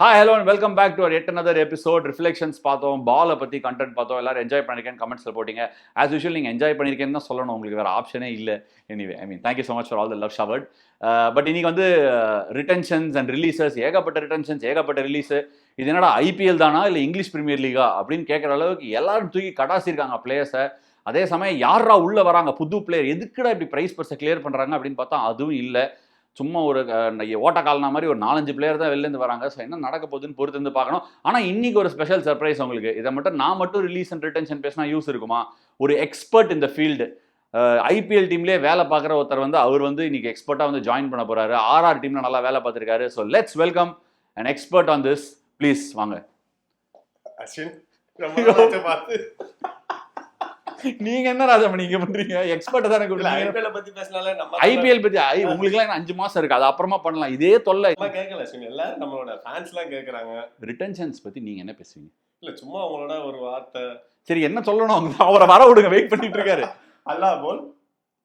Hi, hello and welcome back to our yet another episode. Reflections பார்த்தோம், பாலை பற்றி content பார்த்தோம், எல்லாரும் என்ஜாய் பண்ணிருக்கேன், கமெண்ட்ஸில் போட்டிங்க. ஆஸ் யூஷுவல் நீங்கள் என்ஜாய் பண்ணியிருக்கேன்னு தான் சொல்லணும், உங்களுக்கு வேறு ஆப்ஷனே இல்லை. Anyway thank you so much for all the love showered. But இன்னைக்கு வந்து ரிட்டென்ஷன்ஸ் அண்ட் ரிலீசஸ், ஏகப்பட்ட ரிட்டென்ஷன்ஸ், ஏகப்பட்ட ரிலீஸு. இது என்னடா ஐபிஎல் தானா இல்லை இங்கிலீஷ் பிரீமியர் லீகா அப்படின்னு கேட்குற அளவுக்கு எல்லாரும் தூக்கி கடாசிருக்காங்க பிளேயர்ஸை. அதே சமயம் யாரா உள்ளே வராங்க புது பிளேயர், எதுக்குடா இப்படி ப்ரைஸ் பர்ஸை கிளியர் பண்ணுறாங்க அப்படின்னு பார்த்தா அதுவும் இல்லை. சும்மா ஒரு ஓட்டக்காலனா மாதிரி ஒரு 4-5 பிளேயர் தான் வெளிலேருந்து வராங்க. ஸோ என்ன நடக்க போகுதுன்னு பொறுத்து இருந்து பார்க்கணும். ஆனால் இன்னைக்கு ஒரு ஸ்பெஷல் சர்ப்ரைஸ் உங்களுக்கு. இதை மட்டும் நான் மட்டும் ரிலீஸ் அண்ட் ரிட்டென்ஷன் பேசினா யூஸ் இருக்குமா? ஒரு எக்ஸ்பர்ட் இந்த ஃபீல்டு, ஐபிஎல் டீம்லேயே வேலை பார்க்குற ஒருத்தர் வந்து அவர் வந்து இன்னைக்கு எக்ஸ்பர்ட்டாக வந்து ஜாயின் பண்ண போறாரு. ஆர்ஆர் டீமில் நல்லா வேலை பார்த்துருக்காரு. So let's welcome an expert on this. Please வாங்க அஸ்வின். நீங்க என்ன ராஜா நீங்க பண்றீங்க? எக்ஸ்பர்ட் தானே ஐபிஎல் பத்தி பேசனால நம்ம ஐபிஎல் பத்தி உங்களுக்கு எல்லாம் 5 மாசம் இருக்கு, அது அப்புறமா பண்ணலாம். இதே தொல்லை கேட்கல அஸ்வின், எல்லாரும் நம்மளோட ஃபேன்ஸ் எல்லாம் கேக்குறாங்க. ரிட்டென்ஷன்ஸ் பத்தி நீங்க என்ன பேசுவீங்க? இல்ல சும்மா அவங்களோட ஒரு வார்த்தை. சரி என்ன சொல்லணும்? அவரை வர விடுங்க, வெயிட் பண்ணிட்டு இருக்காரு. அல்லாஹ் போல்,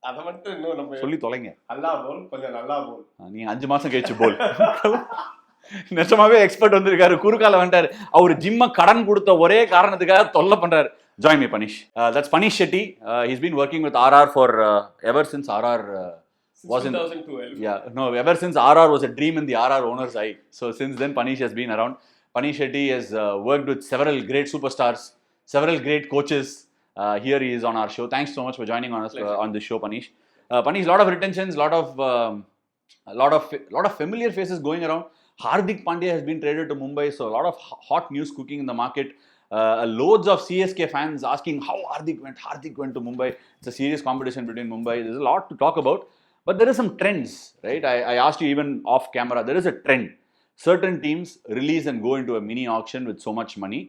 அத மட்டும் இன்னும் நம்ம சொல்லி தொலைங்க. அல்லாஹ் போல், கொஞ்சம் நல்லா போல். நீங்க 5 மாசம் கழிச்சு போல். நிஜமாவே எக்ஸ்பர்ட் வந்திருக்காரு, குறுக்கால வந்துட்டாரு. அவர் ஜிம்ம கடன் கொடுத்த ஒரே காரணத்துக்காக தொல்லை பண்றாரு. Join me, Panish. That's Panish Shetty. He's been working with RR for ever since RR was in 2012. Yeah, no, ever since RR was a dream in the RR owner's eye. So since then, Panish has been around. Panish Shetty has worked with several great superstars, several great coaches. Here he is on our show. Thanks so much for joining on us on this show, Panish. Panish, lot of retentions, lot of familiar faces going around. Hardik Pandya has been traded to Mumbai, so a lot of hot news cooking in the market. Loads of CSK fans asking how Hardik went to Mumbai. It's a serious competition between Mumbai. There's a lot to talk about, but there are some trends, right? I asked you even off camera, there is a trend. Certain teams release and go into a mini auction with so much money.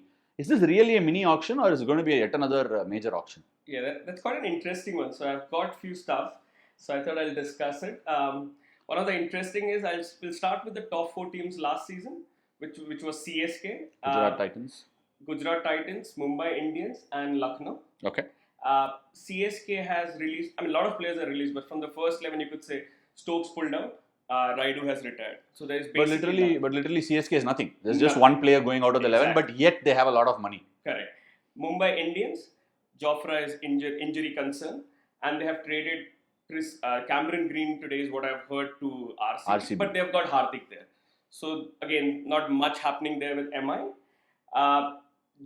Is this really a mini auction or is it going to be yet another major auction? Yeah, that's quite an interesting one. So I've got few stuff, so I thought I'll discuss it. One of the interesting is we'll start with the top 4 teams last season, which was CSK, Gujarat Titans, Mumbai Indians and Lucknow. Okay. CSK has released, a lot of players are released, but from the first 11 you could say Stokes pulled out, Raidu has retired. So there is basically but literally CSK is nothing. There's just one player going out of the 11, but yet they have a lot of money. Correct. Mumbai Indians, Jofra is injury concern, and they have traded Cameron Green today is what I've heard to RCB, but they've got Hardik there. So again, not much happening there with MI.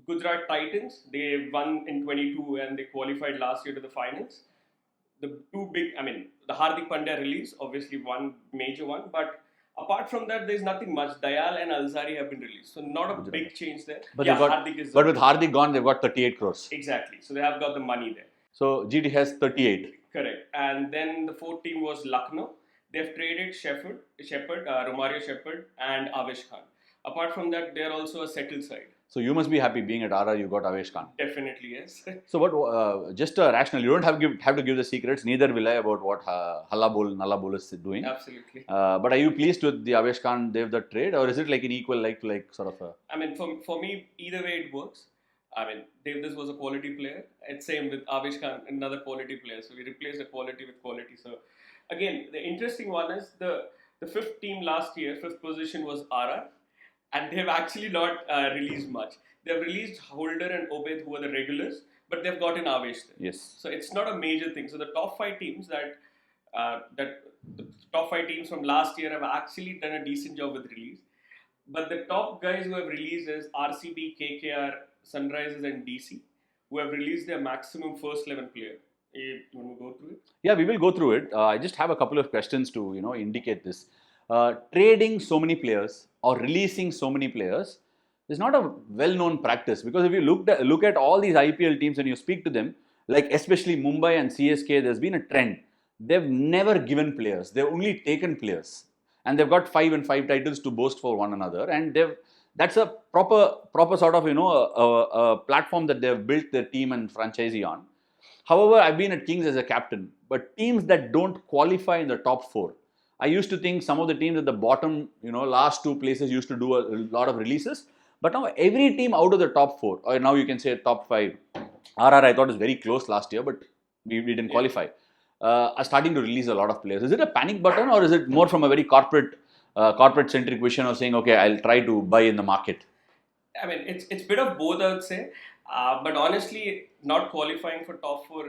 Gujarat Titans, they won in 22 and they qualified last year to the finals. The two big, the Hardik Pandya release, obviously one major one, but apart from that, there's nothing much. Dayal and Alzari have been released, so not a big change there. But with Hardik gone, they've got 38 crores. Exactly, so they have got the money there. So GT has 38. Correct, and then the fourth team was Lucknow. They've traded Romario Shepherd and Avesh Khan. Apart from that, they're also a settled side. So you must be happy being at RR, you got Avesh Khan. Definitely, yes. So what, just a rational, you don't have to give the secrets, neither will I, about what Hallabol, Nallabol is doing. Absolutely. But are you pleased with the Avesh Khan, the trade, or is it like an equal, like sort of a... For me, either way it works. This was a quality player. It's same with Avesh Khan, another quality player. So we replaced the quality with quality. So again, the interesting one is the fifth team last year, fifth position was RR. And they've actually not released much. They've released Holder and Obed, who are the regulars, but they've gotten Avesh there. Yes. So it's not a major thing. So the top 5 teams the top 5 teams from last year have actually done a decent job with release. But the top guys who have released is RCB, KKR, Sunrisers and DC, who have released their maximum first 11 player. You want to go through it? Yeah, we will go through it. I just have a couple of questions to indicate this. Trading so many players or releasing so many players is not a well-known practice, because if you look at all these IPL teams and you speak to them, like especially Mumbai and CSK, there's been a trend. They've never given players; they've only taken players, and they've got 5 and 5 titles to boast for one another. And that's a proper sort of a platform that they've built their team and franchisee on. However, I've been at Kings as a captain, but teams that don't qualify in the top 4. I used to think some of the teams at the bottom, last 2 places used to do a lot of releases. But now every team out of the top 4, or now you can say top 5, RR I thought was very close last year, but we didn't qualify, are starting to release a lot of players. Is it a panic button or is it more from a very corporate corporate-centric vision of saying, okay, I'll try to buy in the market? I mean, it's a bit of both, I would say. But honestly, not qualifying for top four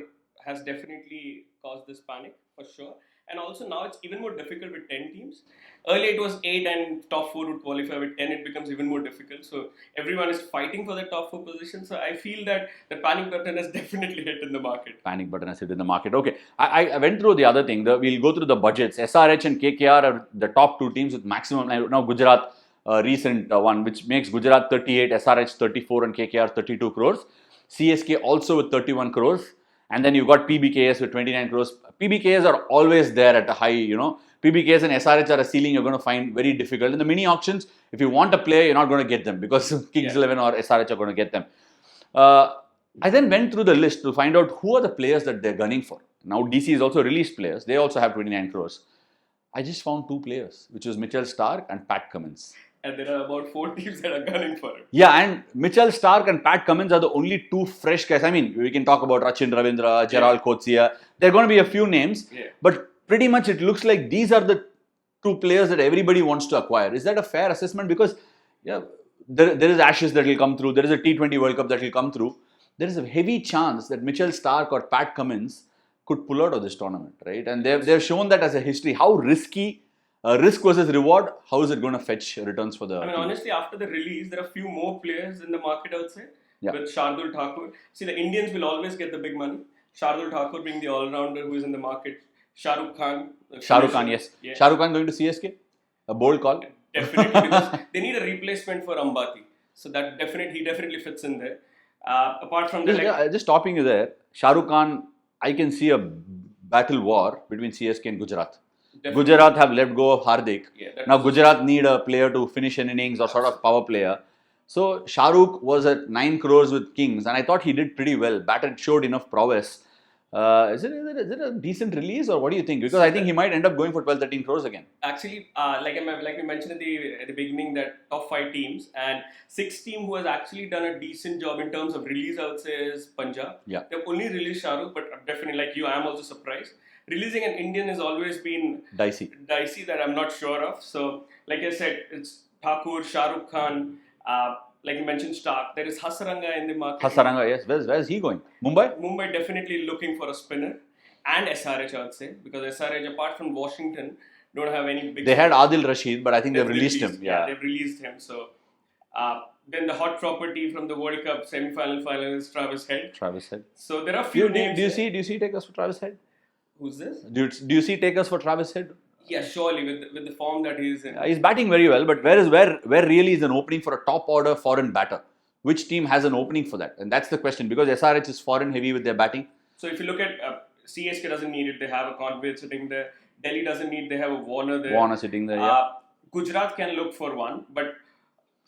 has definitely caused this panic for sure. And also now it's even more difficult with 10 teams. Earlier it was 8 and top 4 would qualify. With 10 it becomes even more difficult. So everyone is fighting for the top 4 position. So I feel that the panic button has definitely hit in the market. Panic button has hit in the market. Okay, I went through the other thing. We'll go through the budgets. SRH and KKR are the top 2 teams with maximum. Now Gujarat, recent one, which makes Gujarat 38, SRH 34 and KKR 32 crores. CSK also with 31 crores. And then you've got PBKS with 29 crores. PBKS are always there at a high, PBKS and SRH are a ceiling you're going to find very difficult. In the mini auctions, if you want a player, you're not going to get them because Kings 11 or SRH are going to get them. I then went through the list to find out who are the players that they're gunning for. Now DC is also released players. They also have 29 crores. I just found 2 players, which was Mitchell Starc and Pat Cummins. And there are about 4 teams that are gunning for it. Yeah, and Mitchell Starc and Pat Cummins are the only 2 fresh guys. I mean, we can talk about Rachin Ravindra, Gerald Coetzee. There are going to be a few names, but pretty much it looks like these are the 2 players that everybody wants to acquire. Is that a fair assessment? Because there is Ashes that will come through. There is a T20 World Cup that will come through. There is a heavy chance that Mitchell Starc or Pat Cummins could pull out of this tournament, right? And they've shown that as a history. How risky, risk versus reward, how is it going to fetch returns for the team? Honestly, after the release, there are a few more players in the market, I would say, with Shardul Thakur. See, the Indians will always get the big money. Shardul Thakur being the all-rounder who is in the market. Shah Rukh Khan. Yes. Yeah. Shah Rukh Khan going to CSK? A bold call? Definitely, because they need a replacement for Ambati. So he definitely fits in there. Apart from that, just stopping you there, Shah Rukh Khan, I can see a battle war between CSK and Gujarat. Definitely. Gujarat have let go of Hardik. Now Gujarat need a player to finish an innings or sort of power player. So Shah Rukh was at 9 crores with Kings and I thought he did pretty well. Batted showed enough prowess. Is it a decent release or what do you think? Because I think he might end up going for 12-13 crores again. Actually, like we mentioned at the beginning, that top 5 teams and 6th team who has actually done a decent job in terms of release, I would say, is Punjab. Yeah. They've only released Shah Rukh, but definitely like you, I am also surprised. Releasing an Indian has always been dicey that I'm not sure of. So, like I said, it's Thakur, Shah Rukh Khan, like you mentioned, Starc. There is Hasaranga in the market. Hasaranga, yes. Where's he going? Mumbai? Mumbai definitely looking for a spinner. And SRH, I would say. Because SRH, apart from Washington, don't have any big... They had Adil Rashid, but I think they've released him. Yeah, they've released him. So, then the hot property from the World Cup semi-final is Travis Head. So, there are few names. Do you see takers for Travis Head? Who's this? Do you see takers for Travis Head? Yeah, surely with the form that he's in. He's batting very well, but where really is an opening for a top order foreign batter? Which team has an opening for that? And that's the question because SRH is foreign heavy with their batting. So if you look at CSK doesn't need it, they have a Conway sitting there. Delhi doesn't need, they have a Warner there. Warner sitting there, yeah. Gujarat can look for one, but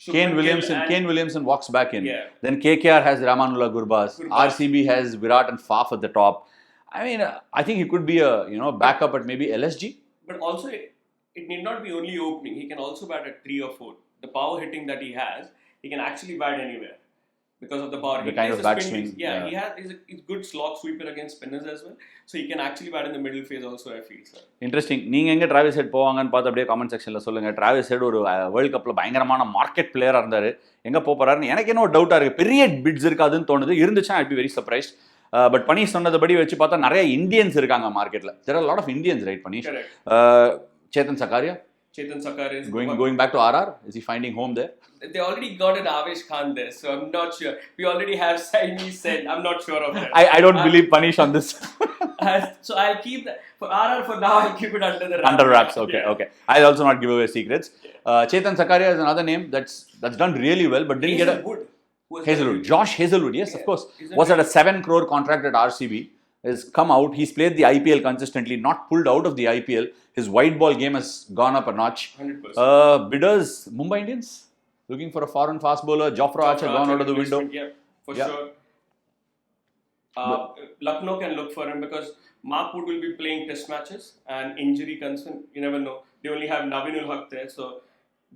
Kane Williamson walks back in. Yeah. Then KKR has Ramanullah Gurbaz. RCB has Virat and Faf at the top. I mean, I think he could be a backup at maybe LSG. But also, it need not be only opening. He can also bat at 3 or 4. The power hitting that he has, he can actually bat anywhere because of the power. The kind of bat swing. Yeah, he's a good slog sweeper against spinners as well. So he can actually bat in the middle phase also, I feel. Sir. Interesting. நீங்க எங்க Travis Head போவாங்கன்னு பார்த்து அப்படியே comment செக்ஷன்ல சொல்லுங்க. Travis Head ஒரு world கப்ல பயங்கரமான மார்க்கெட் பிளேயரா இருந்தாரு. எங்க போறாருன்னு எனக்கு என்ன ஒரு டவுட்டா இருக்கு. பெரிய பிட்ஸ் இருக்காதுன்னு தோணுது. இருந்துச்சா I'd be very surprised. But Panish சொன்னதபடி வச்சு பார்த்தா நிறைய இந்தியன்ஸ் இருக்காங்க மார்க்கெட்ல. There are a lot of Indians, right, Panish? Chetan Sakaria is going back to RR. Is he finding home there? They already got an Avesh Khan there, so I'm not sure. We already have Saini said. I'm not sure of that. I don't believe Panish on this. So I'll keep that for RR for now. I'll keep it under wraps. Okay. I'll also not give away secrets. Chetan Sakaria is another name that's done really well, but didn't get a Hazelwood. Josh Hazelwood, yes, of course. Was at a 7 crore contract at RCB. Has come out. He's played the IPL consistently, not pulled out of the IPL. His white ball game has gone up a notch. 100%. Bidders, Mumbai Indians, looking for a foreign fast bowler. Jofra Archer gone out of the window. Yeah, for sure. Lucknow can look for him because Mahmood will be playing test matches and injury concern. You never know. They only have Navinul Haq there, so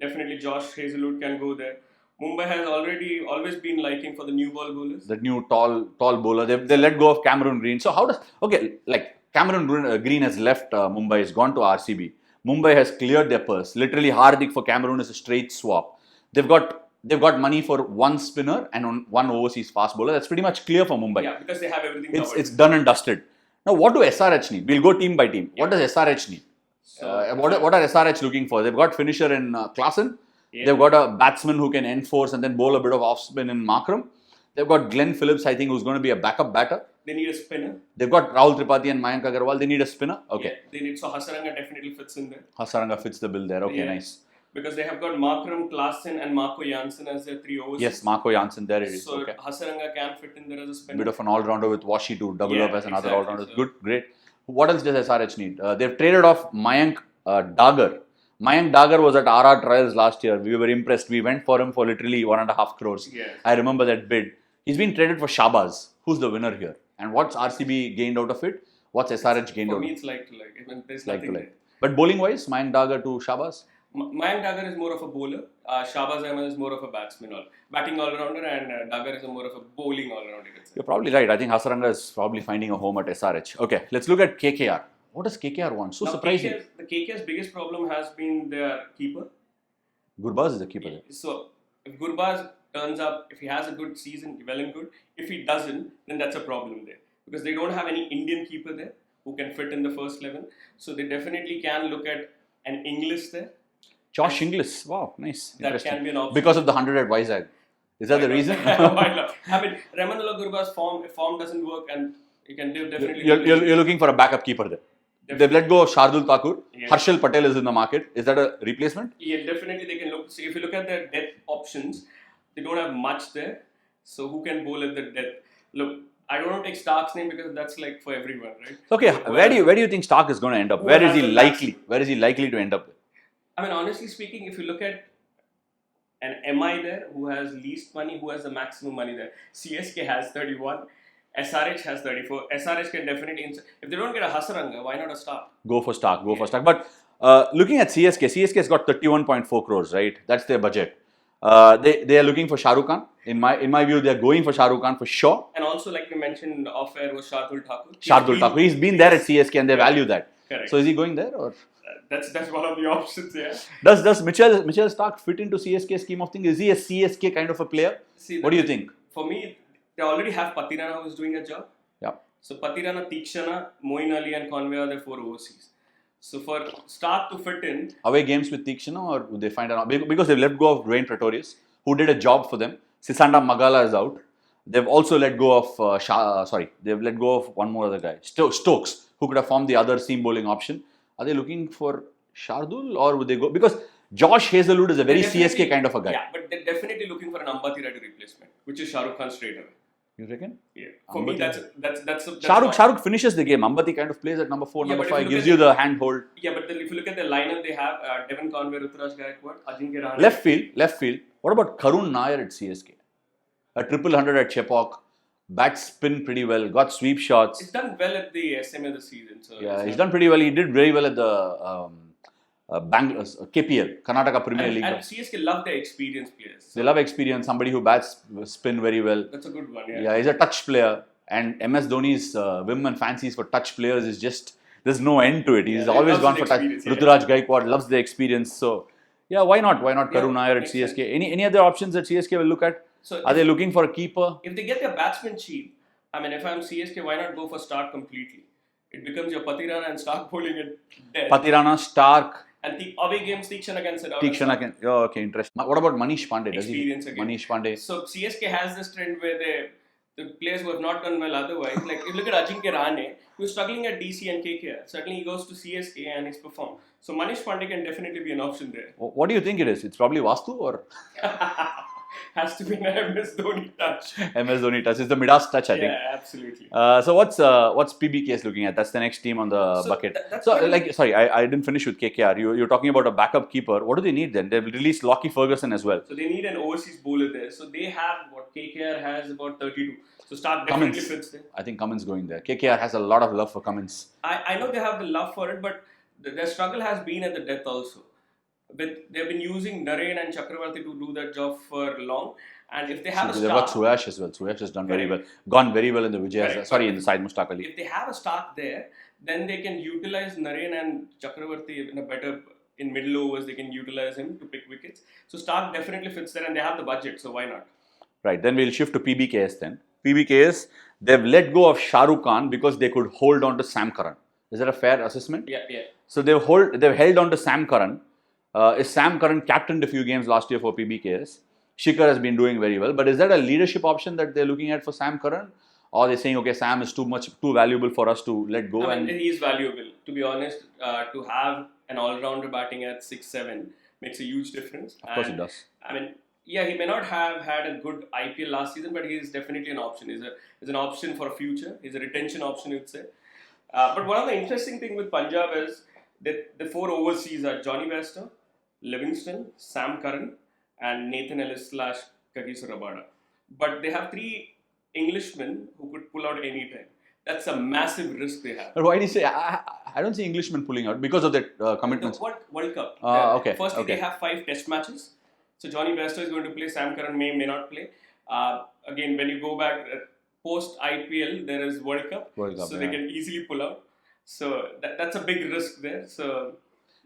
definitely Josh Hazelwood can go there. Mumbai has always been liking for the new ball bowlers. The new tall bowler. They let go of Cameron Green. So how does Cameron Green has left Mumbai, has gone to RCB. Mumbai has cleared their purse. Literally, Hardik for Cameroon is a straight swap. They've got money for one spinner and one overseas fast bowler. That's pretty much clear for Mumbai. Yeah, because they have everything It's covered. it's done and dusted. Now, what do SRH need? We'll go team by team. What does SRH need? What are SRH looking for? They've got finisher in Klaasen. Yeah. They've got a batsman who can enforce and then bowl a bit of off spin in Markram. They've got Glenn Phillips, I think, who's going to be a backup batter. They need a spinner. They've got Rahul Tripathi and Mayank Agarwal. They need a spinner. Okay. Yeah, they need, so Hasaranga definitely fits in there. Hasaranga fits the bill there. Okay, nice. Because they have got Markram, Klaasen and Marco Janssen as their three overseas. Yes, Marco Janssen, there it is. So okay. Hasaranga can fit in there as a spinner. Bit of an all-rounder with Washi to double up as another exactly, all-rounder. so. Good, great. What else does SRH need? They've traded off Mayank Dagar. Mayank Dagar was at RR Trials last year. We were impressed. We went for him for literally 1.5 crores. Yes. I remember that bid. He's been traded for Shabaz. Who's the winner here? And what's RCB gained out of it? What's SRH gained out of it? For me, it's like to like. I mean, there's Like to nothing like. there. But bowling-wise, Mayank Dagar to Shabaz? Mayank Dagar is more of a bowler. Shabaz Ahmed is more of a batting all-rounder, and Dagar is more of a bowling all-rounder. You're probably right. I think Hasaranga is probably finding a home at SRH. Okay, let's look at KKR. What does KKR want? So now, surprising. The KKR's biggest problem has been their keeper. Gurbaz is the keeper there. So if Gurbaz turns up, if he has a good season, well and good. If he doesn't, then that's a problem there. Because they don't have any Indian keeper there who can fit in the first 11. So they definitely can look at an English there. Josh Inglis. Wow, nice. That can be an option. Because of the 100 at Vizag. Is that the reason? Why not? I mean, Ramanullah Gurbaz's form doesn't work, and you can definitely... You're looking for a backup keeper there. They've let go of Shardul Thakur. Yeah. Harshal Patel is in the market. Is that a replacement? Yeah, definitely they can look. See, if you look at their depth options, they don't have much there. So who can bowl at the depth? Look, I don't want to take Stark's name because that's like for everyone, right? Okay, where do you think Stark is going to end up? Where is he likely to end up? I mean, honestly speaking, if you look at an MI there who has least money, who has the maximum money there, CSK has 31. SRH has 34. SRH can definitely... If they don't get a Hasaranga, why not a Stark? Go for Stark. But looking at CSK has got 31.4 crores, right? That's their budget. They are looking for Shah Rukh Khan. In my view, they are going for Shah Rukh Khan for sure. And also, like we mentioned off air, was Shardul Thakur. He's been there at CSK and they value that. Correct. So is he going there or? That's one of the options, yeah. Does Mitchell Stark fit into CSK scheme of things? Is he a CSK kind of a player? See, what do you think? For me, they already have Patirana who's doing a job. Yeah. So Patirana, Tikshana, Moeen Ali and Conway are the 4 overseas. So for Stark to fit in... Away games with Tikshana or would they find an... Because they've let go of Dwayne Pretorius, who did a job for them. Sisanda Magala is out. They've also let go of... they've let go of one more other guy. Stokes, who could have formed the other seam bowling option. Are they looking for Shardul or would they go... Because Josh Hazelwood is a very CSK kind of a guy. Yeah, but they're definitely looking for an Ambati Reddy replacement, which is Shah Rukh Khan straight away. You reckon? Yeah. For me, that's Shah Rukh finishes the game. Ambati kind of plays at number 4, number 5, gives you the handhold. Yeah, but if you look at the lineup, they have Devon Conway, Ruturaj Gaikwad, Ajinkya Rahane. Left field. What about Karun Nair at CSK? A 100 at Chepauk. Bats spin pretty well. Got sweep shots. He's done well at the SMA this season. So yeah, he's done pretty well. He did very well at the KPL, Karnataka Premier League. And CSK love their experienced players. So they love experience. Somebody who bats spin very well. That's a good one, yeah. Yeah, he's a touch player. And MS Dhoni's whim and fancies for touch players is just, there's no end to it. He's always gone for touch. Yeah. Ruturaj Gaikwad loves the experience. So, yeah, why not? Why not Karun Nair at CSK? Sense. Any other options that CSK will look at? So are they looking for a keeper? If they get their batsman cheap, I mean, if I'm CSK, why not go for Stark completely? It becomes your Patirana and Stark bowling at death. Patirana, Stark. And the away games, Tikshana can sit out. Oh, okay, interesting. What about Manish Pandey? Experience again. Manish Pandey. So CSK has this trend where the players who have not done well otherwise, like if you look at Ajinkya Rahane, who is struggling at DC and KKR. Suddenly he goes to CSK and he's performed. So Manish Pandey can definitely be an option there. What do you think it is? It's probably Vastu or? Has to be an MS Dhoni touch. MS Dhoni touch. It's the Midas touch, I think. Yeah, absolutely. So what's PBKS looking at? That's the next team on the bucket. I didn't finish with KKR. You're talking about a backup keeper. What do they need then? They've released Lockie Ferguson as well. So they need an overseas bowler there. So they have what KKR has about 32. So Stark definitely fits there. I think Cummins going there. KKR has a lot of love for Cummins. I know they have the love for it, but their struggle has been at the death also. They've been using Naren and Chakravarti to do that job for long, and if they have a Stark, they've got Suyash as well. Suyash has done very well, gone very well in the Vijay. In the Syed Mushtaq Ali. If they have a Stark there, then they can utilize Naren and Chakravarti in middle overs. They can utilize him to pick wickets. So Stark definitely fits there, and they have the budget, so why not? Right, then we'll shift to PBKS then. PBKS, they've let go of Shah Rukh Khan because they could hold on to Sam Curran. Is that a fair assessment? Yeah. So they've held on to Sam Curran. Is Sam Curran captained a few games last year for PBKS? Shikhar has been doing very well, but is that a leadership option that they're looking at for Sam Curran? Or they're saying, okay, Sam is too valuable for us to let go? I mean, he's valuable. To be honest, to have an all-rounder batting at 6-7 makes a huge difference. Of course it does. I mean, yeah, he may not have had a good IPL last season, but he is definitely an option. He's an option for a future. He's a retention option, you'd say. But one of the interesting things with Punjab is that the 4 overseas are Johnny Bairstow, Livingston, Sam Curran, and Nathan Ellis / Kagiso Rabada. But they have 3 Englishmen who could pull out any time. That's a massive risk they have. But why do you say? I don't see Englishmen pulling out because of that commitments. What World Cup? Okay. Firstly, okay. they have 5 test matches. So Johnny Bairstow is going to play. Sam Curran may not play. Again, when you go back post IPL, there is World Cup. So they can easily pull out. So that's a big risk there. So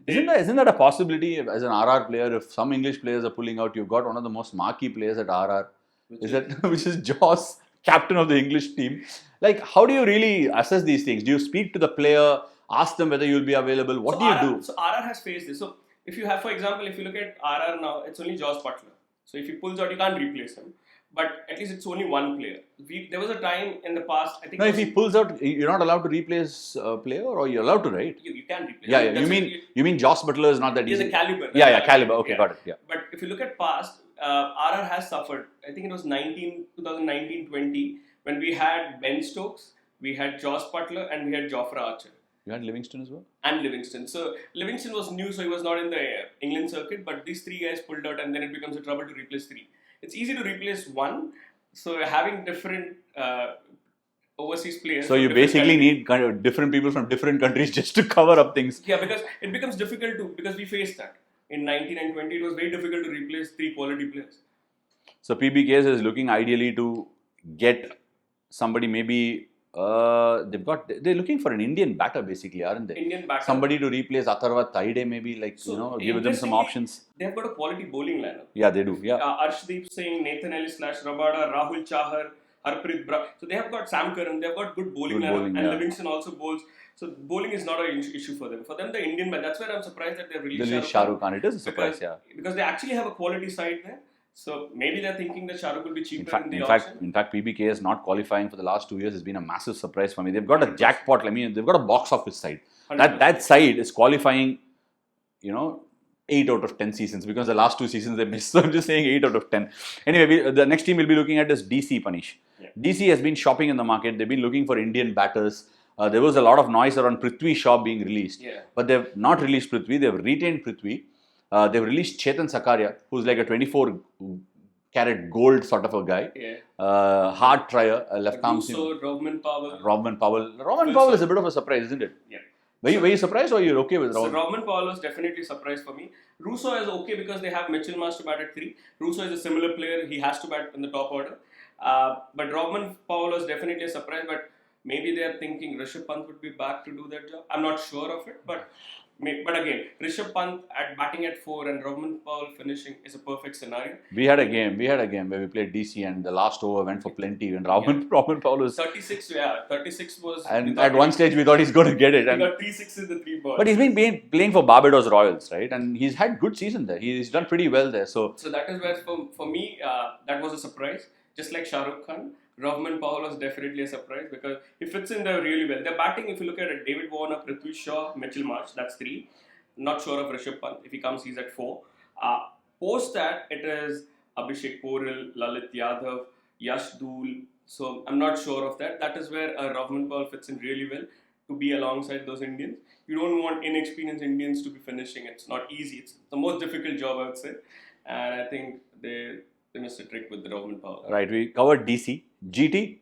isn't that a possibility as an RR player? If some English players are pulling out, you've got one of the most marquee players at RR. Which is Joss, captain of the English team. Like, how do you really assess these things? Do you speak to the player, ask them whether you'll be available? What do you do? So RR has faced this. So if you have, for example, if you look at RR now, it's only Joss Butler. So if he pulls out, you can't replace him. But at least it's only one player. There was a time in the past, I think. No, if he pulls out, you're not allowed to replace a player, or you're allowed to, right? You can replace. Yeah. You mean Joss Butler is not that easy? He's a caliber. Caliber. Okay, got it. Yeah. But if you look at past, RR has suffered. I think it was 2019-20 when we had Ben Stokes, we had Joss Butler, and we had Jofra Archer. You had Livingston as well? And Livingston. So Livingston was new, so he was not in the England circuit, but these 3 guys pulled out, and then it becomes a trouble to replace 3. It's easy to replace 1, so having different overseas players. So you basically need kind of different people from different countries just to cover up things. Yeah, because it becomes difficult because we faced that. In 19 and 20, it was very difficult to replace 3 quality players. So PBKS is looking ideally to get somebody maybe... they're looking for an Indian batter basically, aren't they? Indian batter. Somebody to replace Atharva Taide maybe, give them some options. They've got a quality bowling lineup. Yeah, they do. Yeah. Arshdeep Singh, Nathan Ellis / Rabada, Rahul Chahar, Harpreet Bra. So they have got Sam Curran. They've got good bowling lineup, and Livingston also bowls. So bowling is not an issue for them. For them, the Indian batter. That's where I'm surprised that they've released Shah Rukh Khan. It is a surprise, because they actually have a quality side there. So maybe they're thinking that Shah Rukh will be cheaper in the auction. In fact, PBKS not qualifying for the last 2 years has been a massive surprise for me. They've got a jackpot. I mean, they've got a box office side. 100%. That side is qualifying, 8 out of 10 seasons because the last 2 seasons they missed. So I'm just saying 8 out of 10. Anyway, the next team we'll be looking at is DC, Panish. Yeah. DC has been shopping in the market. They've been looking for Indian batters. There was a lot of noise around Prithvi Shaw being released. Yeah. But they've not released Prithvi. They've retained Prithvi. They've released Chetan Sakaria, who's like a 24-carat gold sort of a guy. Yeah. Hard trier, left arm. Robman Powell. Robman Powell is a bit of a surprise, isn't it? Yeah. Were you surprised or you're okay with Robman? So Robman Powell was definitely a surprise for me. Russo is okay because they have Mitchell Marsh to bat at 3. Russo is a similar player. He has to bat in the top order. But Robman Powell was definitely a surprise. But maybe they are thinking Rishabh Pant would be back to do that job. I'm not sure of it. But again, Rishabh Pant batting at 4 and Robman Powell finishing is a perfect scenario. We had a game where we played DC and the last over went for plenty and Robman Powell was 36 was. And at one stage we thought he's going to get it. He got 3 6s in the 3 balls. But he's been playing for Barbados Royals, right? And he's had good season there. He's done pretty well there. So that is where for me that was a surprise. Just like Shah Rukh Khan, Robman Powell was definitely a surprise because he fits in there really well. They're batting, if you look at it, David Warner, Prithvi Shaw, Mitchell Marsh, that's 3. Not sure of Rishabh Pant. If he comes, he's at 4. Post that, it is Abhishek Poril, Lalit Yadav, Yash Dhool. So I'm not sure of that. That is where Robman Powell fits in really well to be alongside those Indians. You don't want inexperienced Indians to be finishing. It's not easy. It's the most difficult job, I would say. And I think they missed a trick with the Robman Powell. Right, we covered DC. GT,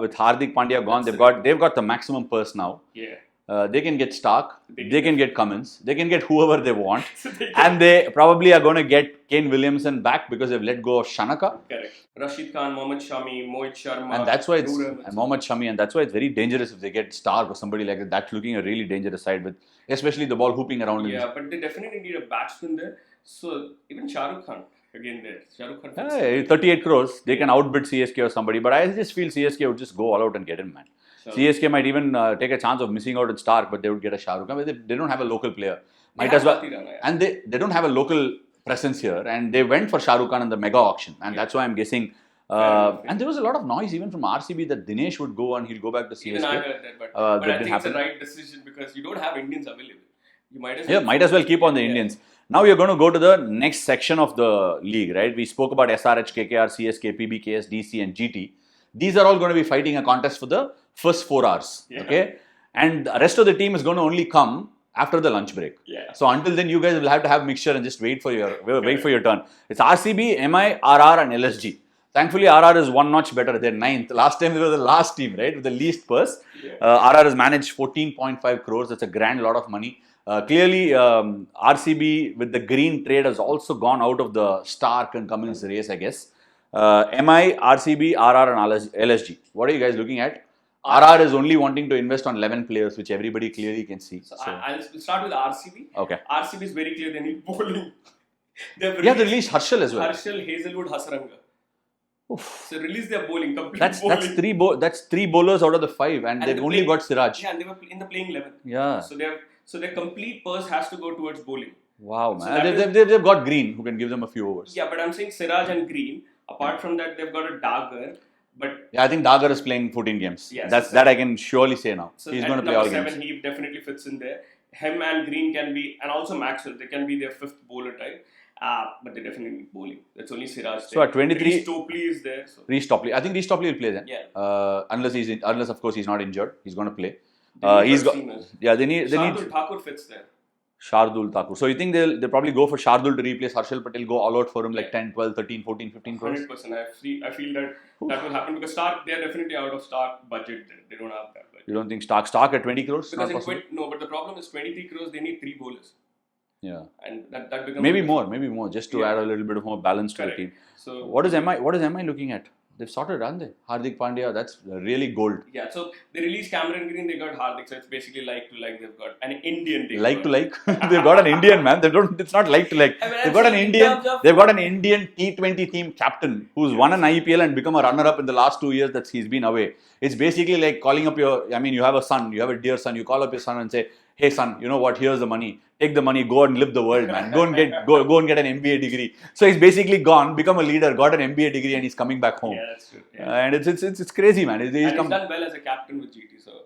with Hardik Pandya gone, they've got the maximum purse now. Yeah. They can get Stark, they can get Cummins, they can get whoever they want, So they and they probably are going to get Kane Williamson back because they've let go of Shanaka. Correct. Rashid Khan, Mohammad Shami, Mohit Sharma, And that's why it's Noor Ahmed. and Mohammad Shami, and that's why it's very dangerous if they get Stark or somebody like that. That's looking a really dangerous side with, especially the ball hooping around. Yeah, but they definitely need a batsman there. So even Shah Rukh Khan again there. Shah Rukh Khan. In 38 crores, they can outbid CSK or somebody. But I just feel CSK would just go all out and get him, man. CSK might even take a chance of missing out on Stark, but they would get a Shah Rukh Khan. But they don't have a local player. Might as well. And they don't have a local presence here, and they went for Shah Rukh Khan in the mega auction, and that's why I'm guessing. And there was a lot of noise even from RCB that Dinesh would go and he'll go back to CSK. Even I heard that, but I think it's the right decision because you don't have Indians available. You might as well keep on the Indians. Now you're going to go to the next section of the league, right? We spoke about SRH, KKR, CSK, PBKS, DC, and GT. These are all going to be fighting a contest for the first 4 hours, okay? And the rest of the team is going to only come after the lunch break. So until then, you guys will have to have mixture and just wait for your turn. It's RCB, MI, RR, and LSG. Thankfully, RR is one notch better. They're 9th. Last time they were the last team, right, with the least purse. RR has managed 14.5 crores. That's a grand lot of money. Clearly, RCB with the green trade has also gone out of the Stark and Cummins race, I guess. MI, RCB, RR, and LSG. What are you guys looking at? RR is only wanting to invest on 11 players, which everybody clearly can see. So I'll start with RCB. Okay. RCB is very clear. They need bowling. They released Harshal as well. Harshal, Hazelwood, Hasaranga. Oof. So release their bowling. Complete bowling. That's three bowlers out of the 5, and they've only got Siraj. Yeah, and they were in the playing 11. Yeah. So their complete purse has to go towards bowling. Wow, man. So they've got Green who can give them a few overs. Yeah, but I'm saying Siraj and Green. Apart from that, they've got a Dagger. But I think Dagger is playing 14 games. Yes, that I can surely say now. So he's going to play all 7, games. He definitely fits in there. Hem and Green can be, and also Maxwell, they can be their 5th bowler type. But they definitely need bowling. That's only Siraj. So at 23, Reece Topley is there. So. Reece Topley. I think Reece Topley will play then. Yeah. Unless of course he's not injured, he's going to play. He's got. Yeah, they need. Shardul Thakur fits there. Shardul Thakur. So you think they'll probably go for Shardul to replace Harshal Patel, go all out for him like 10, 12, 13, 14, 15 crores? 100%. I feel that will happen because Stark, they're definitely out of Stark budget. They don't have that budget. You don't think Stark at 20 crores? Because but the problem is 23 crores, they need 3 bowlers. Yeah. And that becomes maybe more, just to add a little bit of more balance to the team. So what is MI looking at? They've sorted, aren't they? Hardik Pandya, that's really gold. Yeah, so they released Cameron Green, they got Hardik, so it's basically like to like. They've got an Indian. They've got an Indian, man. It's not like to like. They've got an Indian. They've got an Indian T20 team captain who's won an IPL and become a runner-up in the last 2 years that he's been away. It's basically like calling up you have a son, you have a dear son, you call up your son and say, hey son, you know what, here's the money. Take the money, go and live the world, man. Go and get an MBA degree. So he's basically gone, become a leader, got an MBA degree, and he's coming back home. Yeah, that's true. Yeah. And it's crazy, man. He's done well as a captain with GT, so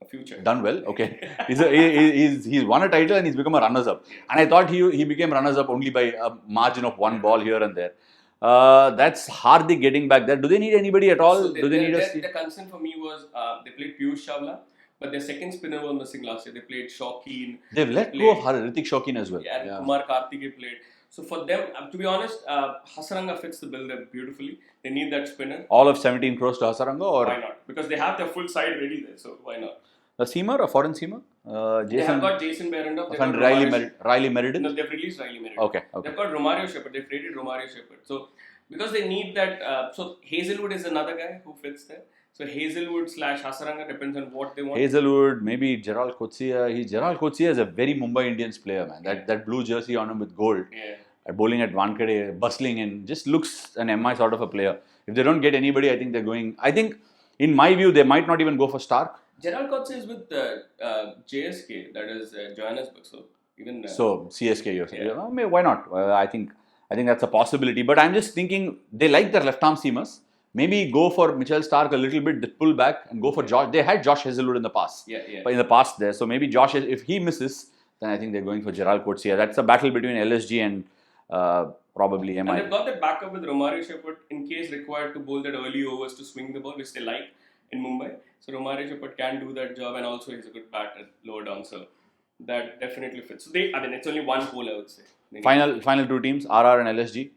a future. Done well, okay. He's won a title and he's become a runners-up. And I thought he became runners-up only by a margin of 1 ball here and there. That's Hardik getting back there. Do they need anybody at all? So the concern for me was they played Piyush Chawla. But their second spinner was missing last year. They played Shauqeen. They've let go of Ritik Shauqeen as well. Yeah, and Kumar Karthike played. So for them, to be honest, Hasaranga fits the bill there beautifully. They need that spinner. All of 17 crores to Hasaranga, or why not? Because they have their full side ready there. So why not? A seamer, a foreign seamer? They have got Jason Berendorf. And Riley Meredith? No, they've released Riley Meredith. Okay. They've got Romario Shepherd. They've traded Romario Shepherd. So because they need that. So Hazelwood is another guy who fits there. So Hazelwood / Hasaranga depends on what they want. Hazelwood, maybe Gerald Coetzee. Gerald Coetzee is a very Mumbai Indians player, man. That blue jersey on him with gold. Yeah. Bowling at Wankhede, bustling in, just looks an MI sort of a player. If they don't get anybody, I think they're going. I think, in my view, they might not even go for Stark. Gerald Coetzee is with JSK, that is Johannesburg. So even CSK, you're saying. Yeah. Why not? I think that's a possibility. But I'm just thinking they like their left arm seamers. Maybe go for Mitchell Stark a little bit, pull back and go for Josh. They had Josh Hazelwood in the past. But in the past there. So maybe Josh, if he misses, then I think they're going for Gerald Coetzee. That's a battle between LSG and probably MI. And they've got that backup with Romario Shepherd in case required to bowl that early overs to swing the ball, which they like in Mumbai. So Romario Shepherd can do that job, and also he's a good batter lower down. So that definitely fits. So it's only one hole, I would say. Final 2 teams, RR and LSG.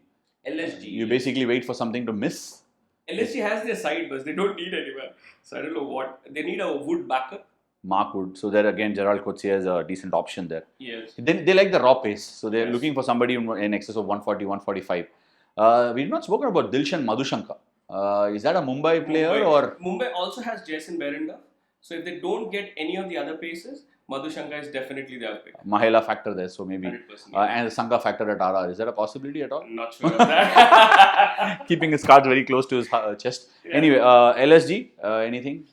LSG. You basically wait for something to miss. LSG has their side bus. They don't need anyone. So I don't know what. They need a Wood backup. Mark Wood. So there again, Gerald Coetzee is a decent option there. Yes. They like the raw pace. So they're Yes. looking for somebody in excess of 140, 145. We've not spoken about Dilshan Madhushanka. Is that a Mumbai player or? Mumbai also has Jason Berenda. So if they don't get any of the other paces, Madhushanka is definitely their pick. Mahela factor there, so maybe. 100%. And Sangha factor at RR. Is that a possibility at all? I'm not sure of that. Keeping his cards very close to his chest. Yeah. Anyway, LSG, anything?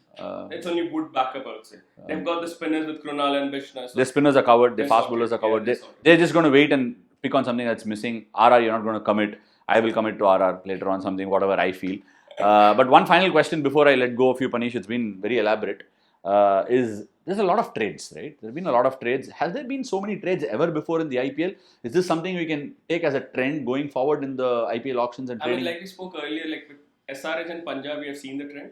It's only Wood backup, I would say. They've got the spinners with Krunal and Vishnu. So the spinners are covered, the they're fast sorted. bowlers are covered. Yeah, They're just going to wait and pick on something that's missing. RR, you're not going to commit. I will commit to RR later on, something, whatever I feel. But one final question before I let go of you, Panish, it's been very elaborate. There's a lot of trades, right? There have been a lot of trades. Has there been so many trades ever before in the IPL? Is this something we can take as a trend going forward in the IPL auctions and trading? I mean, like we spoke earlier, like with SRH and Punjab, we have seen the trend.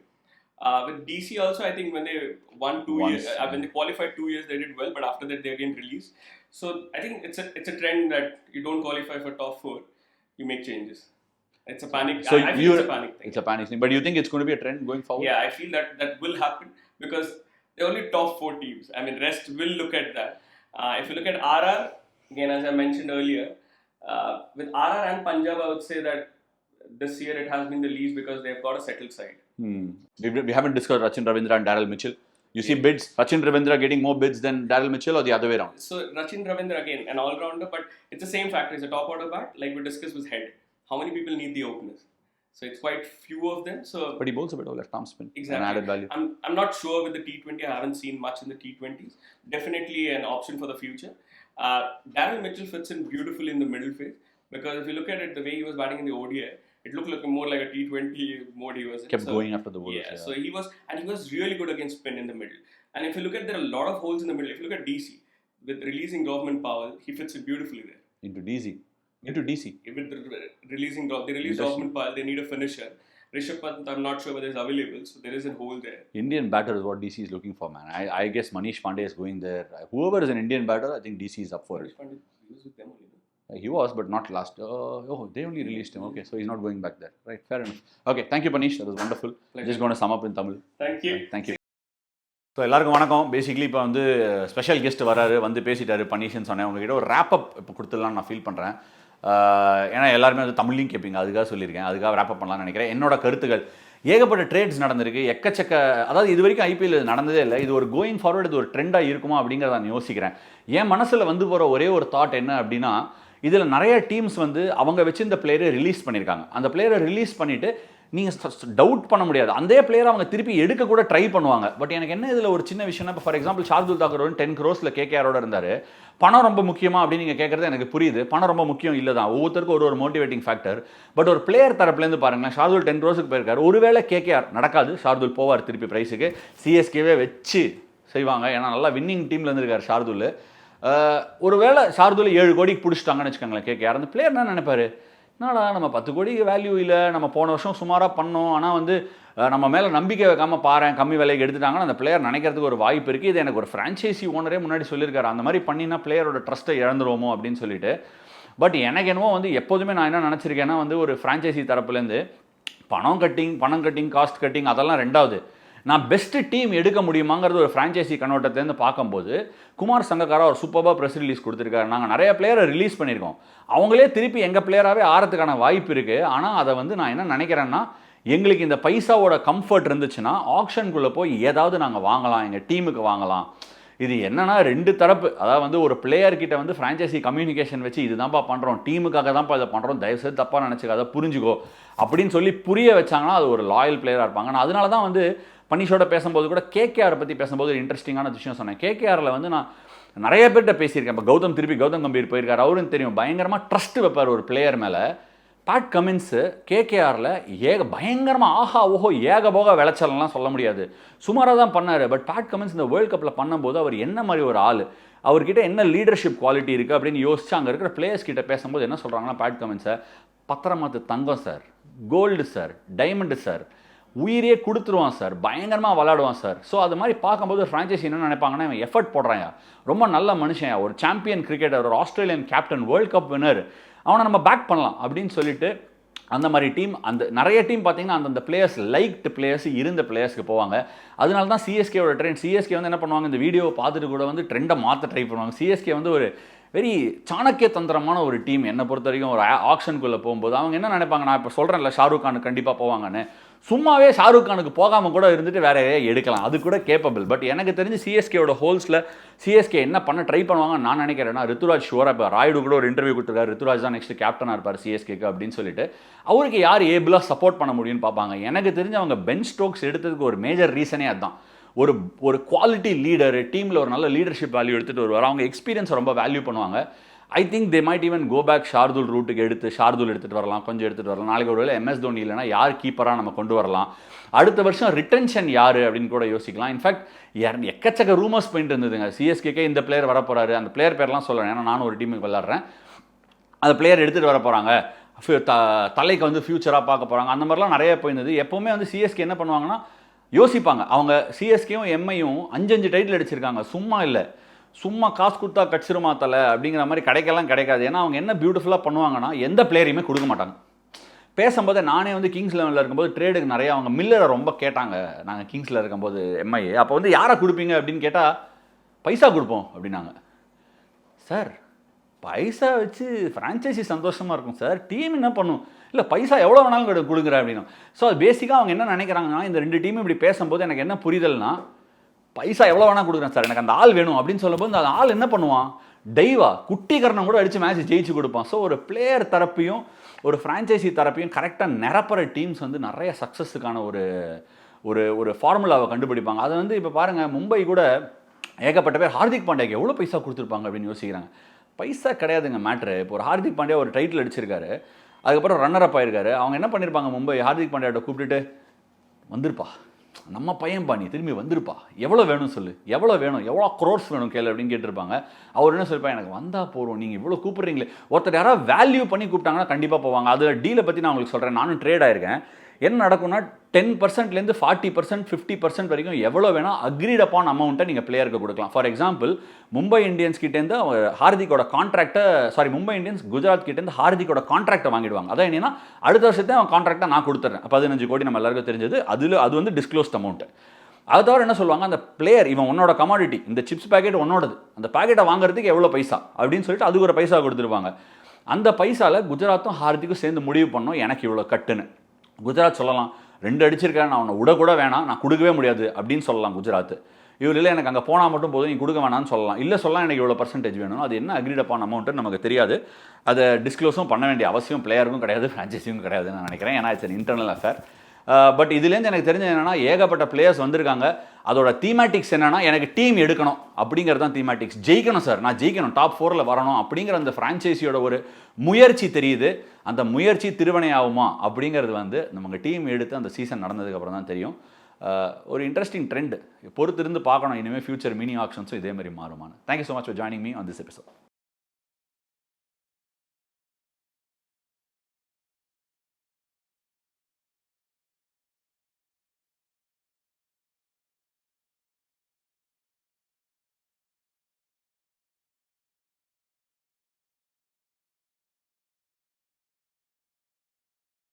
With DC also, I think when they won 2 years, when they qualified 2 years, they did well, but after that they again released. So I think it's a trend that you don't qualify for top 4, you make changes. It's a panic. So I feel it's a panic thing. It's a panic thing. But do you think it's going to be a trend going forward? Yeah, I feel that will happen because they're only top 4 teams. I mean, rest will look at that. If you look at RR, again, as I mentioned earlier, with RR and Punjab, I would say that this year it has been the least because they've got a settled side. We haven't discussed Rachin Ravindra and Daryl Mitchell. You see bids, Rachin Ravindra getting more bids than Daryl Mitchell or the other way around? So Rachin Ravindra, again, an all-rounder, but it's the same factor. It's a top order bat, like we discussed with head. How many people need the openers? So it's quite few of them. So, but he bowls a bit of left arm spin. Exactly. And added value. I'm not sure with the T20. I haven't seen much in the T20s. Definitely an option for the future. Daryl Mitchell fits in beautifully in the middle phase because if you look at it, the way he was batting in the ODI, it looked like more like a T20 mode he was in. Kept going after the bowlers. Yeah, so he was really good against spin in the middle. And if you look at, there are a lot of holes in the middle. If you look at DC, with releasing Government Powell, he fits in beautifully there. Into DC. With releasing Government Powell, they need a finisher. Rishabh Pant, I'm not sure whether it's available, so there is a hole there. Indian batter is what DC is looking for, man. I guess Manish Pandey is going there. Whoever is an Indian batter, I think DC is up for it. Manish Pandey was with them only. He was, but not last. They only released him. Okay, so he's not going back there. Right, fair enough. Okay, thank you, Panish. That was wonderful. Just going to sum up in Tamil. Thank you. Thank you. So எல்லாருக்கும் வணக்கம். Basically இப்போ வந்து special guest வராரு, வந்து பேசிட்டாரு பனிஷ்ன்னு சொன்னேன். உங்ககிட்ட ஒரு ரேப்பப் இப்போ கொடுத்துடலான்னு நான் ஃபீல் பண்ணுறேன். ஏன்னா எல்லாருமே வந்து தமிழ்லையும் கேட்பீங்க, அதுக்காக சொல்லியிருக்கேன். அதுக்காக ரேப்பப் பண்ணலாம்னு நினைக்கிறேன். என்னோட கருத்துக்கள், ஏகப்பட்ட ட்ரேட்ஸ் நடந்திருக்கு, எக்கச்சக்க, அதாவது இது வரைக்கும் ஐபிஎல் நடந்ததே இல்லை. இது ஒரு கோயிங் ஃபார்வர்டு, இது ஒரு ட்ரெண்டாக இருக்குமா அப்படிங்கிறத நான் யோசிக்கிறேன். என் மனசில் வந்து போகிற ஒரே ஒரு தாட் என்ன அப்படின்னா, இதில் நிறைய டீம்ஸ் வந்து அவங்க வச்சு இந்த பிளேயரை ரிலீஸ் பண்ணியிருக்காங்க. அந்த பிளேயரை ரிலீஸ் பண்ணிவிட்டு நீங்கள் டவுட் பண்ண முடியாது, அந்த பிளேயரை அவங்க திருப்பி எடுக்க கூட ட்ரை பண்ணுவாங்க. பட் எனக்கு என்ன இதில் ஒரு சின்ன விஷயம்னா, இப்போ for example Shardul Thakur 10 crores கேகேஆரோட இருந்தார். பணம் ரொம்ப முக்கியமா அப்படின்னு நீங்கள் கேட்குறது எனக்கு புரியுது. பணம் ரொம்ப முக்கியம் இல்லை தான், ஒவ்வொருத்தருக்கும் ஒரு மோட்டிவேட்டிங் ஃபேக்டர். பட் ஒரு பிளேயர் தரப்புலேருந்து பாருங்களேன், ஷார்துல் 10 crores போயிருக்காரு. ஒருவேளை கேகேஆர் நடக்காது, ஷார்துல் போவார் திருப்பி ப்ரைஸுக்கு, சிஎஸ்கேவே வச்சு செய்வாங்க. ஏன்னா நல்லா வின்னிங் டீமில் இருந்திருக்காரு ஷார்துல். ஒருவேளை ஷார்துல் 7 கோடிக்கு பிடிச்சிட்டாங்கன்னு வச்சுக்கோங்களேன் கேகேஆர். அந்த பிளேயர் என்ன நினைப்பாரு, என்னடா நம்ம 10 கோடிக்கு வேல்யூ இல்லை, நம்ம போன வருஷம் சுமாராக பண்ணோம், ஆனால் வந்து நம்ம மேலே நம்பிக்கை வைக்காமல் பாரு கம்மி விலைக்கு எடுத்துட்டாங்கன்னா அந்த பிளேயர் நினைக்கிறதுக்கு ஒரு வாய்ப்பு இருக்குது. இது எனக்கு ஒரு ஃப்ரான்ச்சைசி ஓனரே முன்னாடி சொல்லியிருக்காரு, அந்த மாதிரி பண்ணினா பிளேயரோட ட்ரஸ்ட்டை இழந்துருவோமோ அப்படின்னு சொல்லிட்டு. பட் எனக்கு என்னவோ வந்து எப்போதுமே நான் என்ன நினச்சிருக்கேன்னா, வந்து ஒரு ஃப்ரான்ச்சைசி தரப்புலேருந்து பணம் கட்டிங் காஸ்ட் கட்டிங் அதெல்லாம் ரெண்டாவது, நான் பெஸ்ட்டு டீம் எடுக்க முடியுமாங்கிறது ஒரு ஃப்ரான்ச்சைசி கண்ணோட்டத்துலேருந்து பார்க்கும்போது குமார் சங்கக்காரா ஒரு சூப்பராக ப்ரெஸ் ரிலீஸ் கொடுத்துருக்காரு. நாங்கள் நிறைய பிளேயரை ரிலீஸ் பண்ணியிருக்கோம், அவங்களே திருப்பி எங்கள் பிளேயராகவே ஆறதுக்கான வாய்ப்பு இருக்குது. ஆனால் அதை வந்து நான் என்ன நினைக்கிறேன்னா, எங்களுக்கு இந்த பைசாவோட கம்ஃபர்ட் இருந்துச்சுன்னா ஆக்ஷனுக்குள்ளே போய் ஏதாவது நாங்கள் வாங்கலாம், எங்கள் டீமுக்கு வாங்கலாம். இது என்னன்னா 2 தரப்பு, அதாவது வந்து ஒரு பிளேயர்கிட்ட வந்து ஃப்ரான்ச்சைசி கம்யூனிகேஷன் வச்சு இதுதான்ப்பா பண்ணுறோம், டீமுக்காக தான்ப்பா இதை பண்ணுறோம், தயவுசெய்து தப்பாக நினச்சிக்காத புரிஞ்சுக்கோ அப்படின்னு சொல்லி புரிய வச்சாங்கன்னா அது ஒரு லாயல் பிளேயராக இருப்பாங்க. நான் அதனால தான் வந்து பனிஷோட பேசும்போது கூட கேகேஆரை பற்றி பேசும்போது ஒரு இன்ட்ரெஸ்டிங்கான விஷயம் சொன்னேன். கேகேஆரில் வந்து நான் நிறைய பேர்கிட்ட பேசியிருக்கேன். இப்போ கௌதம் கம்பீர் போயிருக்காரு, அவரும் தெரியும் பயங்கரமாக ட்ரஸ்ட் வைப்பார் ஒரு பிளேயர் மேலே. பேட் கமின்ஸு கேகேஆரில் பயங்கரமாக ஆஹா ஓஹோ ஏகபோக விளைச்சல்லாம் சொல்ல முடியாது, சுமாராக தான் பண்ணார். பட் பேட் கமின்ஸ் இந்த வேர்ல்டு கப்பில் பண்ணும்போது அவர் என்ன மாதிரி ஒரு ஆள், அவர்கிட்ட என்ன லீடர்ஷிப் குவாலிட்டி இருக்குது அப்படின்னு யோசிச்சு அங்கே இருக்கிற பிளேயர்ஸ் கிட்ட பேசும்போது என்ன சொல்கிறாங்கன்னா, பேட் கமின்ஸை பத்திரமாத்து தங்கம் sir, gold sir, diamond sir, உயிரே கொடுத்துருவான் சார், பயங்கரமாக விளாடுவான் சார். ஸோ அது மாதிரி பார்க்கும்போது ஒரு ஃப்ரான்ச்சைசி என்ன நினைப்பாங்கன்னா, இவன் எஃபர்ட் போடுறான், ரொம்ப நல்ல மனுஷன், ஒரு சாம்பியன் கிரிக்கெட்டர், ஒரு Australian captain, world cup winner, அவனை நம்ம பேக் பண்ணலாம் அப்படின்னு சொல்லிட்டு அந்த மாதிரி டீம் அந்த நிறைய டீம் பார்த்தீங்கன்னா அந்தந்த பிளேயர்ஸ் லைக்டு பிளேயர்ஸ் இருந்த பிளேயர்ஸ்க்கு போவாங்க. அதனால தான் சிஎஸ்கேவோட ட்ரெண்ட். சிஎஸ்கே வந்து என்ன பண்ணுவாங்க, இந்த வீடியோவை பார்த்துட்டு கூட வந்து ட்ரெண்டை மாற்ற ட்ரை பண்ணுவாங்க. சிஎஸ்கே வந்து ஒரு வெரி சாணக்கிய தந்திரமான ஒரு டீம். என்னை பொறுத்த வரைக்கும் ஒரு ஆக்ஷனுக்குள்ளே போகும்போது அவங்க என்ன நினைப்பாங்க, நான் இப்போ சொல்கிறேன்ல ஷாருக் கானுக்கு கண்டிப்பாக போவாங்கன்னு, சும்மாவே ஷாருக் கானுக்கு போகாமல் கூட இருந்துட்டு வேற எடுக்கலாம், அது கூட கேப்பபிள். பட் எனக்கு தெரிஞ்சு சிஎஸ்கேவோட ஹோல்ஸில் சிஎஸ்கே என்ன பண்ண ட்ரை பண்ணுவாங்கன்னு நான் நினைக்கிறேன்னா, ரித்துராஜ் ஷுவராக இப்போ ராயுடு கூட ஒரு இன்டர்வியூ கொடுத்துருக்காரு, ரித்துராஜ் தான் நெக்ஸ்ட் கேப்டனாக இருப்பார் சிஎஸ்கேக்கு அப்படின்னு சொல்லிட்டு. அவருக்கு யார் ஏபிளாக சப்போர்ட் பண்ண முடியும்னு பார்ப்பாங்க. எனக்கு தெரிஞ்சு அவங்க பென் ஸ்டோக்ஸ் எடுத்ததுக்கு ஒரு மேஜர் ரீசனே அதுதான். ஒரு குவாலிட்டி லீடர், டீமில் ஒரு நல்ல லீடர்ஷிப் வேல்யூ எடுத்துகிட்டு வருவார். அவங்க எக்ஸ்பீரியன்ஸை ரொம்ப வேல்யூ பண்ணுவாங்க. I think they might even go back Shardul ரூட்டுக்கு ஷார்துல் எடுத்துகிட்டு வரலாம், கொஞ்சம் எடுத்துகிட்டு வரலாம். நாளைக்கு ஒரு வேளை MS தோனி இல்லைனா யார் கீப்பராக நம்ம கொண்டு வரலாம், அடுத்த வருஷம் ரிட்டென்ஷன் யார் அப்படின்னு கூட யோசிக்கலாம். இன்ஃபேக்ட் எக்கச்சக்க ரூமர்ஸ் போயிட்டு இருந்ததுங்க, சிஎஸ்கேக்கே இந்த பிளேயர் வரப்போறாரு, அந்த பிளேயர் பேர்லாம் சொல்கிறேன் ஏன்னா நானும் ஒரு டீமுக்கு விளாட்றேன், அந்த பிளேயர் எடுத்துகிட்டு வர போகிறாங்க, தலைக்கு வந்து ஃபியூச்சராக பார்க்க போகிறாங்க, அந்த மாதிரிலாம் நிறைய போயிருந்தது. எப்போவுமே வந்து சிஎஸ்கே என்ன பண்ணுவாங்கன்னா யோசிப்பாங்க. அவங்க சிஎஸ்கேவும் எம்ஐயும் 5 டைட்டில் அடிச்சிருக்காங்க, சும்மா இல்லை, சும்மா காசு கொடுத்தா கட்சிருமா தலை அப்படிங்கிற மாதிரி கிடைக்கலாம் கிடைக்காது. ஏன்னா அவங்க என்ன பியூட்டிஃபுல்லாக பண்ணுவாங்கன்னா எந்த பிளேயரையுமே கொடுக்க மாட்டாங்க. பேசும்போது நானே வந்து கிங்ஸ் லெவனில் இருக்கும்போது ட்ரேடுக்கு நிறையா அவங்க மில்லரை ரொம்ப கேட்டாங்க. நாங்கள் கிங்ஸில் இருக்கும்போது எம்ஐ அப்போ வந்து யாரை கொடுப்பீங்க அப்படின்னு கேட்டால் பைசா கொடுப்போம் அப்படின்னாங்க. சார் பைசா வச்சு ஃப்ரான்ச்சைசி சந்தோஷமாக இருக்கும் சார், டீம் என்ன பண்ணும், இல்லை பைசா எவ்வளோ வேணாலும் கொடுக்குற அப்படின்னு. ஸோ அது பேசிக்காக அவங்க என்ன நினைக்கிறாங்கன்னா, இந்த 2 டீமும் இப்படி பேசும்போது எனக்கு என்ன புரிதல்னா, பைசா எவ்வளோ வேணால் கொடுக்குறேன் சார், எனக்கு அந்த ஆள் வேணும் அப்படின்னு சொல்லும்போது அந்த ஆள் என்ன பண்ணுவான், டைவா குட்டிகரணம் கூட அடித்து மேட்ச் ஜெயிச்சு கொடுப்பான். ஸோ ஒரு பிளேயர் தரப்பையும் ஒரு ஃப்ரான்ச்சைசி தரப்பையும் கரெக்டாக நிரப்புற டீம்ஸ் வந்து நிறைய சக்ஸஸுக்கான ஒரு ஃபார்முலாவை கண்டுபிடிப்பாங்க. அதை வந்து இப்போ பாருங்கள், மும்பை கூட ஏகப்பட்ட பேர் ஹார்திக் பாண்டியாக்கு எவ்வளோ பைசா கொடுத்துருப்பாங்க அப்படின்னு யோசிக்கிறாங்க. பைசா கிடையாதுங்க மேட்ரு. இப்போ ஒரு ஹார்திக் பாண்டியா ஒரு டைட்டில் அடிச்சிருக்காரு, அதுக்கப்புறம் ரன்னர் அப் ஆயிருக்காரு. அவங்க என்ன பண்ணியிருப்பாங்க, மும்பை ஹார்திக் பாண்டியாட்ட கூப்பிட்டுட்டு வந்துருப்பா, நம்ம பையன் பாணி திரும்பி வந்துருப்பா, எவ்வளோ வேணும் சொல்லு, எவ்வளோ வேணும், எவ்வளோ க்ரோர்ஸ் வேணும் கேளு அப்படின்னு கேட்டிருப்பாங்க. அவர் என்ன சொல்லிப்பா, எனக்கு வந்தால் போகிறோம், நீங்கள் இவ்வளோ கூப்பிட்றீங்களே. ஒருத்தர் யாராவது வேல்யூ பண்ணி கூப்பிட்டாங்கன்னா கண்டிப்பாக போவாங்க. அதில் டீலை பற்றி நான் உங்களுக்கு சொல்கிறேன், நானும் ட்ரேட் ஆயிருக்கேன். என்ன நடக்கும்னா 10%லேருந்து 40% 50% வரைக்கும் எவ்வளோ வேணால் அக்ரீட் அப்பான் அமௌண்ட்டை நீங்கள் பிளேயருக்கு கொடுக்கலாம். ஃபார் எக்ஸாம்பிள், மும்பை இந்தியன்ஸ் கிட்டேருந்து ஹார்திக்கோட கான்ட்ராக்டை மும்பை இந்தியன்ஸ் குஜராத் கிட்டேருந்து ஹார்திக்கோட கான்ட்ராக்டை வாங்கிடுவாங்க. அதான் என்னன்னா, அடுத்த வருஷத்தை அவன் கான்ட்ராக்டை நான் கொடுத்துட்றேன், 15 கோடி நம்ம எல்லாருக்கும் தெரிஞ்சது. அது வந்து டிஸ்க்ளோஸ்ட் அமௌண்ட்டு. அது தவிர என்ன சொல்லுவாங்க, அந்த பிளேயர் இவன் உன்னோட கமாடிட்டி, இந்த சிப்ஸ் பேக்கெட் உன்னோடது, அந்த பேக்கெட்டை வாங்குறதுக்கு எவ்வளோ பைசா அப்படின்னு சொல்லிட்டு அதுக்கு ஒரு பைசா கொடுத்துருவாங்க. அந்த பைசாவில் குஜராத்தும் ஹார்திக்கும் சேர்ந்து முடிவு பண்ணோம் எனக்கு இவ்வளோ கட்டுன்னு. குஜராத் சொல்லலாம் 2 அடிச்சிருக்கேன், நான் உன்னை விடக்கூட வேணாம், நான் கொடுக்கவே முடியாது அப்படின்னு சொல்லலாம் குஜராத். இவர் இல்லை எனக்கு அங்கே போனால் மட்டும் போதும், நீ கொடுக்க வேணாம்னு சொல்லலாம். இல்லை சொல்லலாம் எனக்கு இவ்வளோ பர்சன்டேஜ் வேணும், அது என்ன அக்ரீட் அப்பான் அமௌண்ட்டுன்னு நமக்கு தெரியாது. அதை டிஸ்க்ளோஸும் பண்ண வேண்டிய அவசியம் பிளேயருக்கும் கிடையாது, ஃப்ரான்ச்சைஸியும் கிடையாதுன்னு நான் நினைக்கிறேன். ஏன்னா இட்ஸ் இன்டர்னல் அஃபேர். பட் இதுலேருந்து எனக்கு தெரிஞ்சது என்னென்னா, ஏகப்பட்ட பிளேயர்ஸ் வந்திருக்காங்க. அதோட தீமேட்டிக்ஸ் என்னென்னா, எனக்கு டீம் எடுக்கணும் அப்படிங்கிறது தான் தீமேட்டிக்ஸ். ஜெயிக்கணும் சார், நான் ஜெயிக்கணும், டாப் 4ல் வரணும் அப்படிங்கிற அந்த ஃப்ரான்ச்சைஸியோட ஒரு முயற்சி தெரியுது. அந்த முயற்சி திருவனை ஆகுமா அப்படிங்கிறது வந்து நமக்கு டீம் எடுத்து அந்த சீசன் நடந்ததுக்கப்புறம் தான் தெரியும். ஒரு இன்ட்ரெஸ்டிங் ட்ரெண்ட் பொறுத்திருந்து பார்க்கணும். இனிமேல் ஃபியூச்சர் மினி ஆக்ஷன்ஸும் இதே மாதிரி மாறுமான்னு. Thank you so much for joining me on this episode.